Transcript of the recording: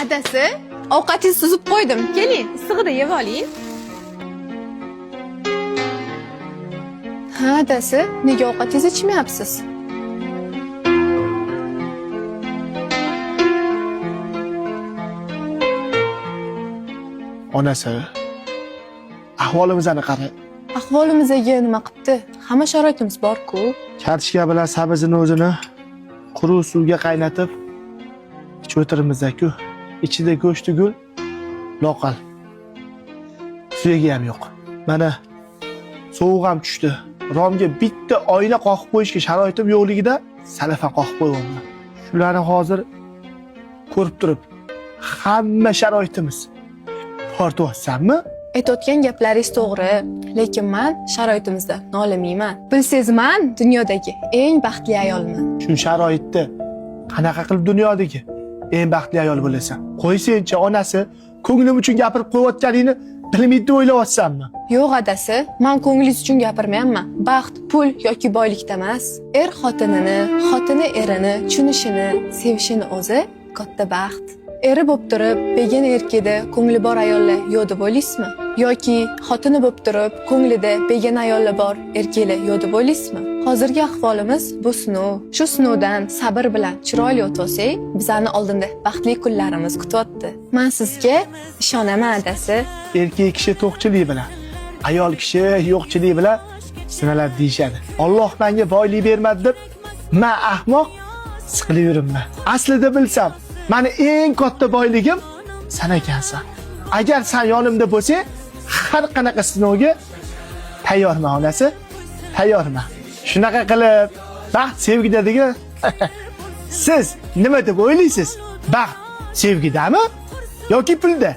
Adasi, ovqatingizni suzib qo'ydim. Keling, issig'ida yeb oling. Ha, adasi, nega ovqatingizni ichmayapsiz? Onasi, ahvolimizni qara. Ahvolimizga nima qilibdi? Hamma sharoitimiz bor-ku. Kartoshka bilan sabzini o'zini quruq suvga qaynatib ichib o'tiribmiz-ku. Ichida go'shti gul, loqal. Suyagi ham yo'q. Mana sovuq ham tushdi. Romga bitta oyna qoqib qo'yishga sharoitim yo'qligida salafan qoqib qo'yganman. Shularni hozir ko'rib turib, hamma sharoitimiz portayapsanmi? Aytayotgan gaplaringiz to'g'ri, lekin men sharoitimizda nolimayman. Bilsangiz, men dunyodagi eng baxtli ayolman. Shu sharoitda qanaqa qilib dunyodagi eng baxtli ayol bo'lasan? Qo'ysencha onasi, ko'nglim uchun gapirib qo'yayotganingni bilmaydi deb o'ylayapsanmi? Yo'q adasi, men ko'nglingiz uchun gapirmayapman. Baxt pul yoki boylikda emas. Er xotinini, xotini erini tushunishini, sevishini o'zi katta baxt. Eri bo'lib turib, begona erkakda ko'ngli bor ayollar yo'q deb o'ylaysizmi? Yoki xotini bo'lib turib, ko'nglida begona ayollar bor erkaklar yo'q deb o'ylaysizmi? Hozirgi ahvolimiz bu sinov. Shu sinovdan sabr bilan chiroyli o'tsak, bizani oldinda baxtli kunlarimiz kutyapti. Men sizga ishonaman adasi. Erkak kishi to'qchilik bilan, ayol kishi yo'qchilik bilan sinaladi deyshadi. Alloh menga boylik bermadi deb men ahmoq siqilib yuribman. Aslida bilsam, meni eng katta boyligim sen ekansan. Agar sen yonimda bo'lsang, har qanaqa sinovga tayyorman onasi, tayyorman. Shunaqa qilib, baxt sevgida degan siz nima deb o'ylaysiz? Baxt sevgidami yoki pulda?